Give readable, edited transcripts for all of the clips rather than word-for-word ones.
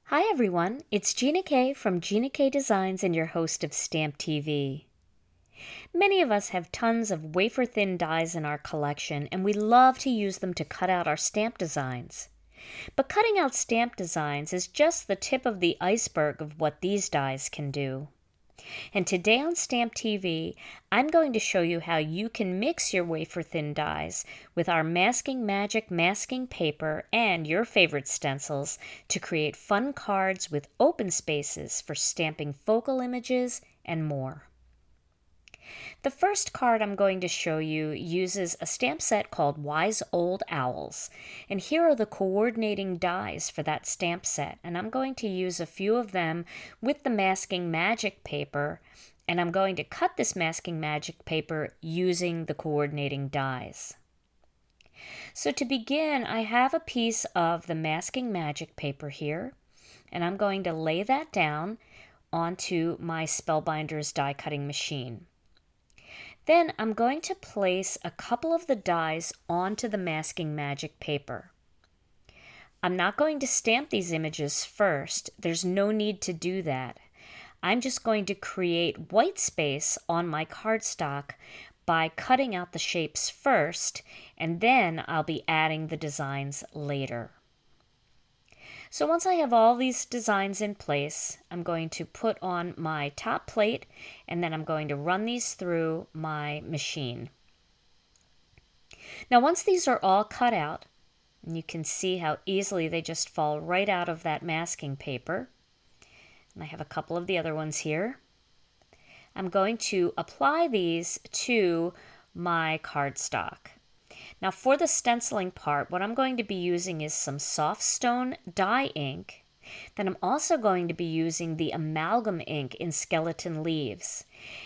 Hi everyone, it's Gina K from Gina K Designs and your host of Stamp TV. Many of us have tons of wafer-thin dies in our collection and we love to use them to cut out our stamp designs. But cutting out stamp designs is just the tip of the iceberg of what these dies can do. And today on Stamp TV, I'm going to show you how you can mix your wafer-thin dies with our Masking Magic masking paper and your favorite stencils to create fun cards with open spaces for stamping focal images and more. The first card I'm going to show you uses a stamp set called Wise Old Owls, and here are the coordinating dies for that stamp set, and I'm going to use a few of them with the Masking Magic paper, and I'm going to cut this Masking Magic paper using the coordinating dies. So to begin, I have a piece of the Masking Magic paper here, and I'm going to lay that down onto my Spellbinders die cutting machine. Then I'm going to place a couple of the dies onto the Masking Magic paper. I'm not going to stamp these images first. There's no need to do that. I'm just going to create white space on my cardstock by cutting out the shapes first, and then I'll be adding the designs later. So once I have all these designs in place, I'm going to put on my top plate and then I'm going to run these through my machine. Now once these are all cut out, and you can see how easily they just fall right out of that masking paper, and I have a couple of the other ones here, I'm going to apply these to my cardstock. Now for the stenciling part, what I'm going to be using is some soft stone dye ink. Then I'm also going to be using the amalgam ink in Skeleton Leaves.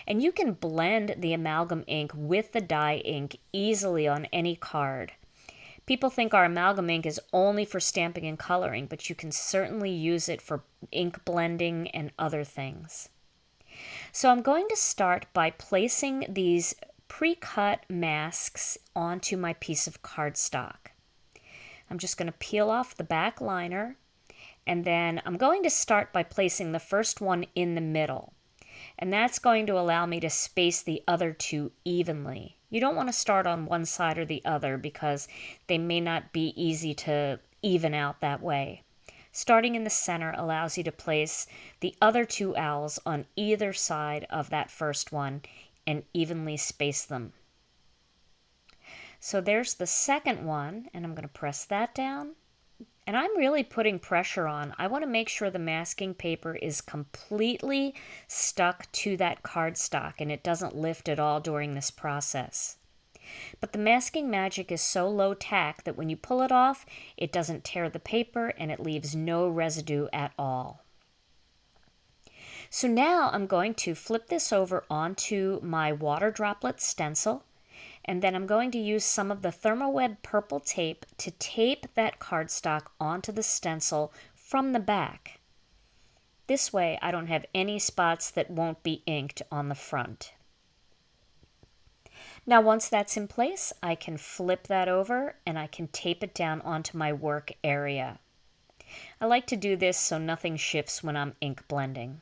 And you can blend the amalgam ink with the dye ink easily on any card. People think our amalgam ink is only for stamping and coloring, but you can certainly use it for ink blending and other things. So I'm going to start by placing these pre-cut masks onto my piece of cardstock. I'm just going to peel off the back liner, and then I'm going to start by placing the first one in the middle, and that's going to allow me to space the other two evenly. You don't want to start on one side or the other because they may not be easy to even out that way. Starting in the center allows you to place the other two owls on either side of that first one and evenly space them. So there's the second one, and I'm going to press that down. And I'm really putting pressure on. I want to make sure the masking paper is completely stuck to that cardstock and it doesn't lift at all during this process. But the Masking Magic is so low tack that when you pull it off, it doesn't tear the paper and it leaves no residue at all. So now I'm going to flip this over onto my water droplet stencil, and then I'm going to use some of the Thermoweb purple tape to tape that cardstock onto the stencil from the back. This way I don't have any spots that won't be inked on the front. Now once that's in place, I can flip that over and I can tape it down onto my work area. I like to do this so nothing shifts when I'm ink blending.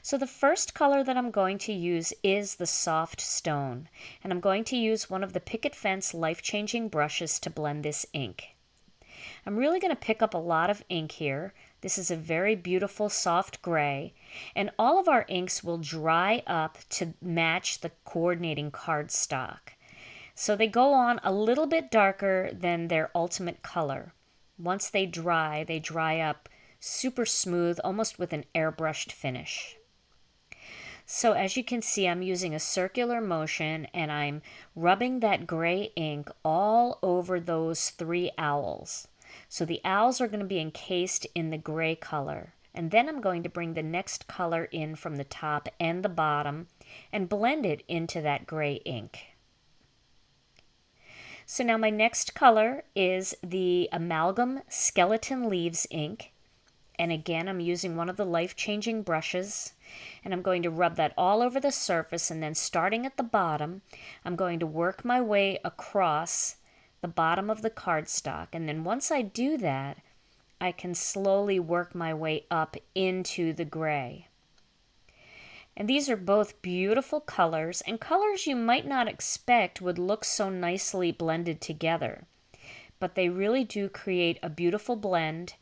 So the first color that I'm going to use is the soft stone, and I'm going to use one of the Picket Fence life-changing brushes to blend this ink. I'm really going to pick up a lot of ink here. This is a very beautiful soft gray, and all of our inks will dry up to match the coordinating cardstock. So they go on a little bit darker than their ultimate color. Once they dry up super smooth, almost with an airbrushed finish. So as you can see, I'm using a circular motion and I'm rubbing that gray ink all over those three owls. So the owls are going to be encased in the gray color. And then I'm going to bring the next color in from the top and the bottom and blend it into that gray ink. So now my next color is the Amalgam Skeleton Leaves ink. And again, I'm using one of the life-changing brushes, and I'm going to rub that all over the surface, and then starting at the bottom, I'm going to work my way across the bottom of the cardstock. And then once I do that, I can slowly work my way up into the gray. And these are both beautiful colors, and colors you might not expect would look so nicely blended together. But they really do create a beautiful blend,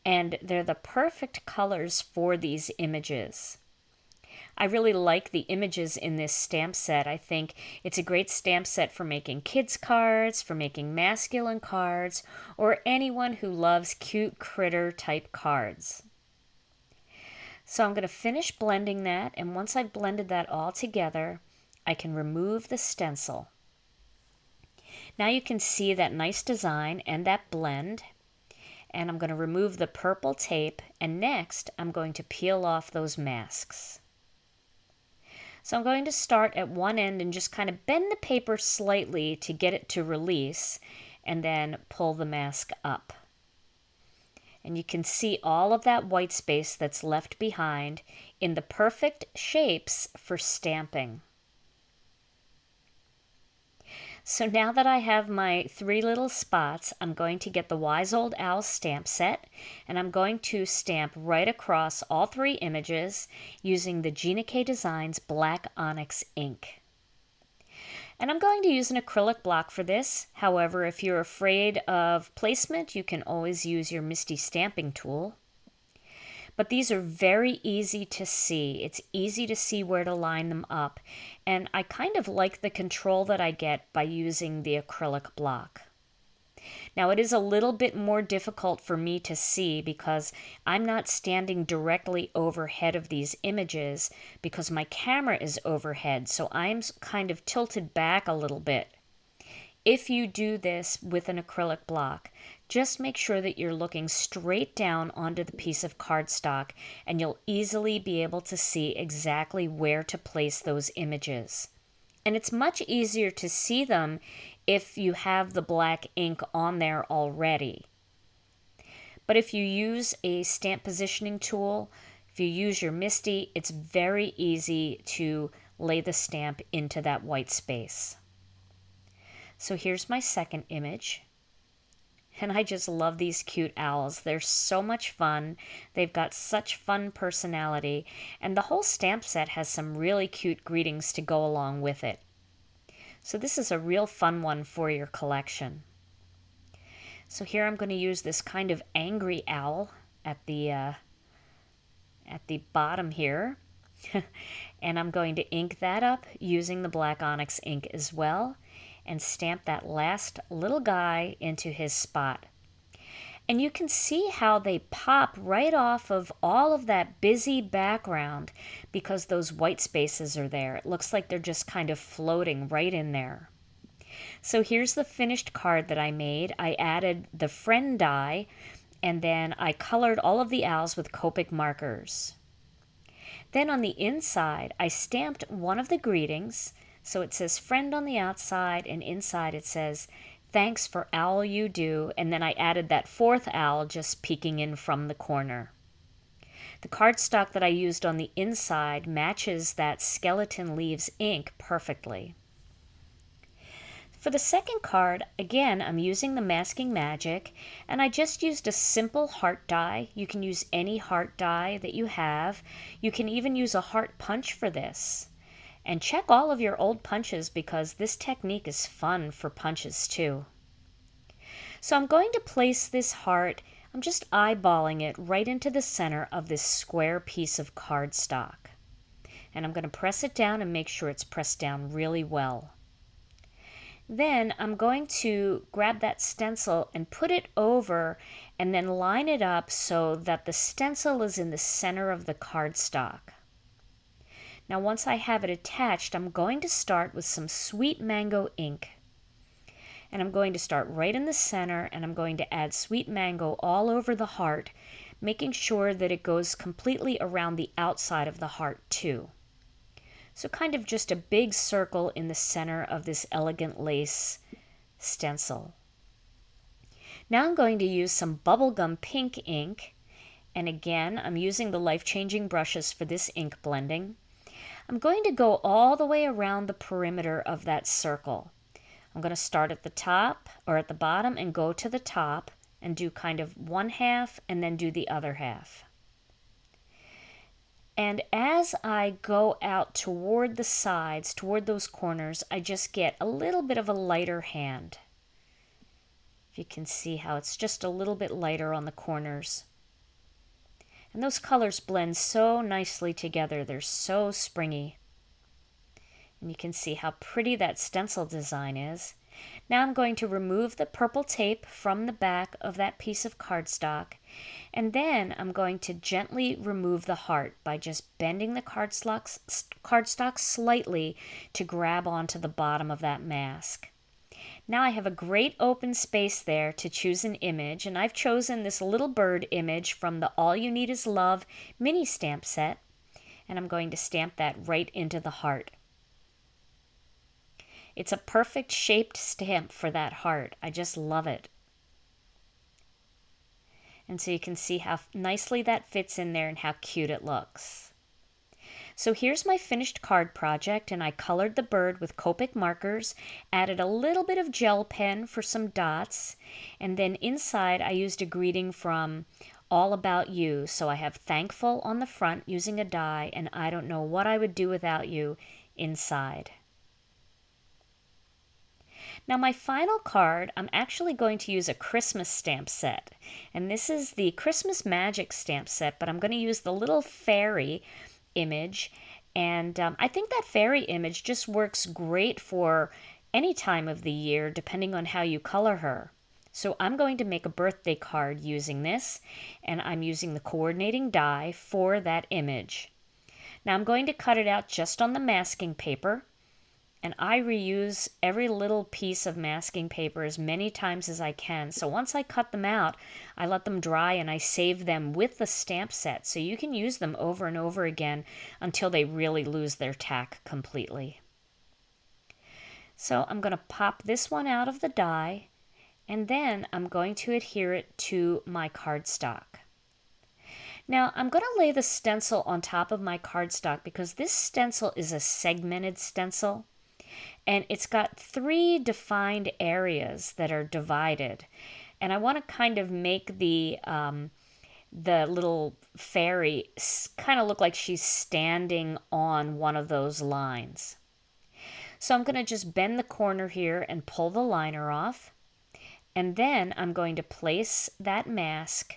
and they're the perfect colors for these images. I really like the images in this stamp set. I think it's a great stamp set for making kids cards, for making masculine cards, or anyone who loves cute critter type cards. So I'm going to finish blending that, and once I've blended that all together, I can remove the stencil. Now you can see that nice design and that blend, and I'm going to remove the purple tape, and next I'm going to peel off those masks. So I'm going to start at one end and just kind of bend the paper slightly to get it to release, and then pull the mask up. And you can see all of that white space that's left behind in the perfect shapes for stamping. So now that I have my 3 little spots, I'm going to get the Wise Old Owl stamp set, and I'm going to stamp right across all 3 images using the Gina K Designs black onyx ink. And I'm going to use an acrylic block for this. However, if you're afraid of placement, you can always use your Misty stamping tool. But these are very easy to see. It's easy to see where to line them up. And I kind of like the control that I get by using the acrylic block. Now it is a little bit more difficult for me to see because I'm not standing directly overhead of these images because my camera is overhead, so I'm kind of tilted back a little bit. If you do this with an acrylic block, just make sure that you're looking straight down onto the piece of cardstock, and you'll easily be able to see exactly where to place those images. And it's much easier to see them if you have the black ink on there already. But if you use a stamp positioning tool, if you use your Misty, it's very easy to lay the stamp into that white space. So here's my second image. And I just love these cute owls. They're so much fun. They've got such fun personality. And the whole stamp set has some really cute greetings to go along with it. So this is a real fun one for your collection. So here I'm going to use this kind of angry owl at the bottom here. And I'm going to ink that up using the black onyx ink as well, and stamp that last little guy into his spot. And you can see how they pop right off of all of that busy background because those white spaces are there. It looks like they're just kind of floating right in there. So here's the finished card that I made. I added the friend die, and then I colored all of the owls with Copic markers. Then on the inside, I stamped one of the greetings. So it says friend on the outside, and inside it says, thanks for owl you do, and then I added that 4th owl just peeking in from the corner. The cardstock that I used on the inside matches that Skeleton Leaves ink perfectly. For the second card, again, I'm using the Masking Magic, and I just used a simple heart die. You can use any heart die that you have. You can even use a heart punch for this. And check all of your old punches because this technique is fun for punches too. So I'm going to place this heart, I'm just eyeballing it right into the center of this square piece of cardstock. And I'm going to press it down and make sure it's pressed down really well. Then I'm going to grab that stencil and put it over and then line it up so that the stencil is in the center of the cardstock. Now once I have it attached, I'm going to start with some Sweet Mango ink. And I'm going to start right in the center, and I'm going to add Sweet Mango all over the heart, making sure that it goes completely around the outside of the heart too. So kind of just a big circle in the center of this elegant lace stencil. Now I'm going to use some bubblegum pink ink, and again I'm using the life-changing brushes for this ink blending. I'm going to go all the way around the perimeter of that circle. I'm going to start at the top or at the bottom and go to the top and do kind of one half and then do the other half. And as I go out toward the sides, toward those corners, I just get a little bit of a lighter hand. If you can see how it's just a little bit lighter on the corners. And those colors blend so nicely together. They're so springy. And you can see how pretty that stencil design is. Now I'm going to remove the purple tape from the back of that piece of cardstock, and then I'm going to gently remove the heart by just bending the cardstock slightly to grab onto the bottom of that mask. Now I have a great open space there to choose an image, and I've chosen this little bird image from the All You Need Is Love mini stamp set, and I'm going to stamp that right into the heart. It's a perfect shaped stamp for that heart. I just love it. And so you can see how nicely that fits in there and how cute it looks. So here's my finished card project, and I colored the bird with Copic markers, added a little bit of gel pen for some dots, and then inside I used a greeting from All About You. So I have thankful on the front using a die, and I don't know what I would do without you inside. Now my final card, I'm actually going to use a Christmas stamp set. And this is the Christmas Magic stamp set, but I'm going to use the little fairy image. And I think that fairy image just works great for any time of the year, depending on how you color her. So I'm going to make a birthday card using this, and I'm using the coordinating die for that image. Now I'm going to cut it out just on the masking paper. And I reuse every little piece of masking paper as many times as I can. So once I cut them out, I let them dry and I save them with the stamp set. So you can use them over and over again until they really lose their tack completely. So I'm going to pop this one out of the die, and then I'm going to adhere it to my cardstock. Now I'm going to lay the stencil on top of my cardstock because this stencil is a segmented stencil. And it's got 3 defined areas that are divided. And I want to kind of make the little fairy kind of look like she's standing on one of those lines. So I'm going to just bend the corner here and pull the liner off. And then I'm going to place that mask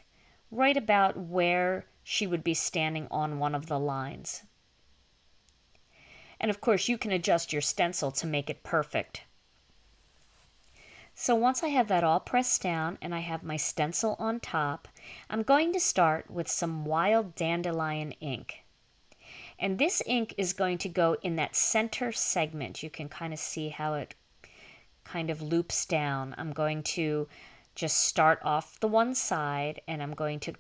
right about where she would be standing on one of the lines. And of course, you can adjust your stencil to make it perfect. So once I have that all pressed down and I have my stencil on top, I'm going to start with some wild dandelion ink. And this ink is going to go in that center segment. You can kind of see how it kind of loops down. I'm going to just start off the one side, and I'm going to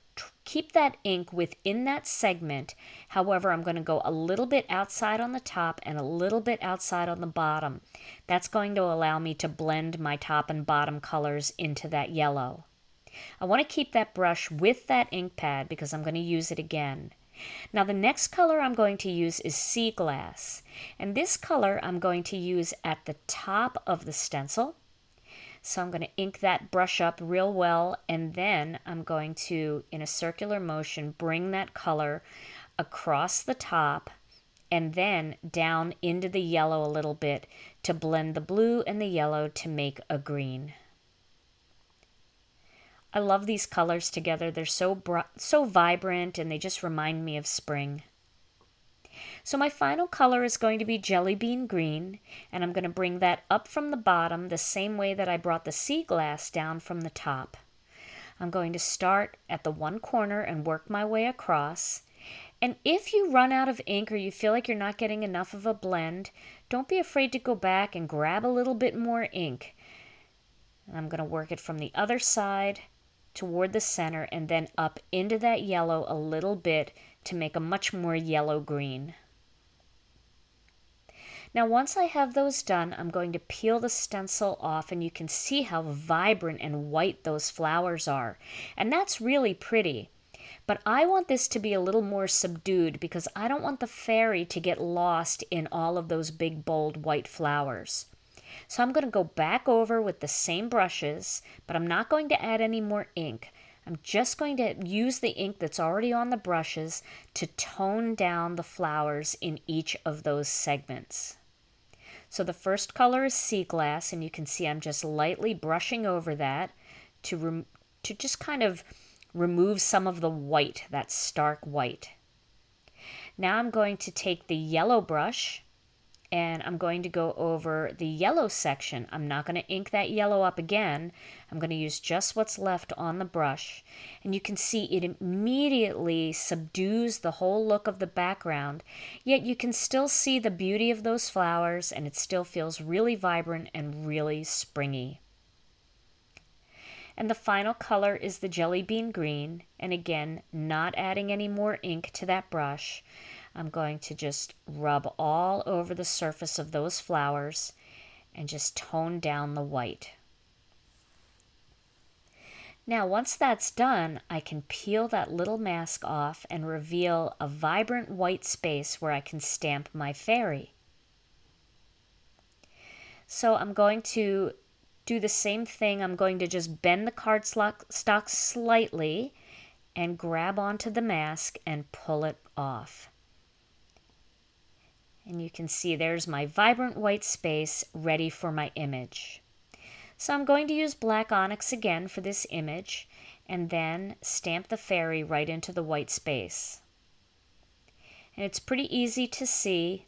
keep that ink within that segment. However, I'm going to go a little bit outside on the top and a little bit outside on the bottom. That's going to allow me to blend my top and bottom colors into that yellow. I want to keep that brush with that ink pad because I'm going to use it again. Now the next color I'm going to use is Sea Glass, and this color I'm going to use at the top of the stencil. So I'm going to ink that brush up real well, and then I'm going to, in a circular motion, bring that color across the top and then down into the yellow a little bit to blend the blue and the yellow to make a green. I love these colors together. They're so vibrant, and they just remind me of spring. So my final color is going to be Jelly Bean Green, and I'm going to bring that up from the bottom the same way that I brought the sea glass down from the top. I'm going to start at the one corner and work my way across. And if you run out of ink or you feel like you're not getting enough of a blend, don't be afraid to go back and grab a little bit more ink. And I'm going to work it from the other side toward the center and then up into that yellow a little bit to make a much more yellow-green. Now once I have those done, I'm going to peel the stencil off, and you can see how vibrant and white those flowers are. And that's really pretty. But I want this to be a little more subdued because I don't want the fairy to get lost in all of those big, bold white flowers. So I'm going to go back over with the same brushes, but I'm not going to add any more ink. I'm just going to use the ink that's already on the brushes to tone down the flowers in each of those segments. So the first color is sea glass, and you can see I'm just lightly brushing over that to just kind of remove some of the white, that stark white. Now I'm going to take the yellow brush and I'm going to go over the yellow section. I'm not going to ink that yellow up again. I'm going to use just what's left on the brush. And you can see it immediately subdues the whole look of the background, yet you can still see the beauty of those flowers, and it still feels really vibrant and really springy. And the final color is the jelly bean green, and again, not adding any more ink to that brush. I'm going to just rub all over the surface of those flowers and just tone down the white. Now, once that's done, I can peel that little mask off and reveal a vibrant white space where I can stamp my fairy. So I'm going to do the same thing. I'm going to just bend the cardstock slightly and grab onto the mask and pull it off. And you can see there's my vibrant white space ready for my image. So I'm going to use black onyx again for this image and then stamp the fairy right into the white space. And it's pretty easy to see.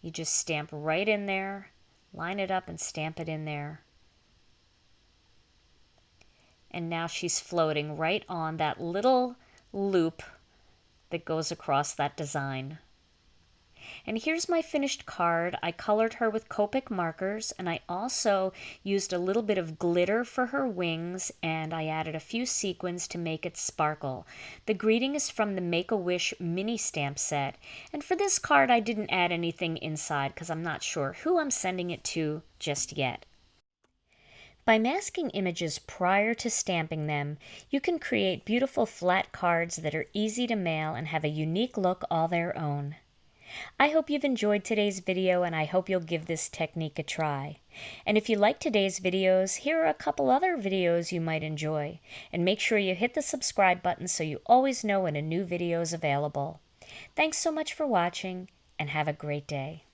You just stamp right in there, line it up and stamp it in there. And now she's floating right on that little loop that goes across that design. And here's my finished card. I colored her with Copic markers, and I also used a little bit of glitter for her wings, and I added a few sequins to make it sparkle. The greeting is from the Make-A-Wish mini stamp set, and for this card I didn't add anything inside because I'm not sure who I'm sending it to just yet. By masking images prior to stamping them, you can create beautiful flat cards that are easy to mail and have a unique look all their own. I hope you've enjoyed today's video, and I hope you'll give this technique a try. And if you like today's videos, here are a couple other videos you might enjoy. And make sure you hit the subscribe button so you always know when a new video is available. Thanks so much for watching, and have a great day.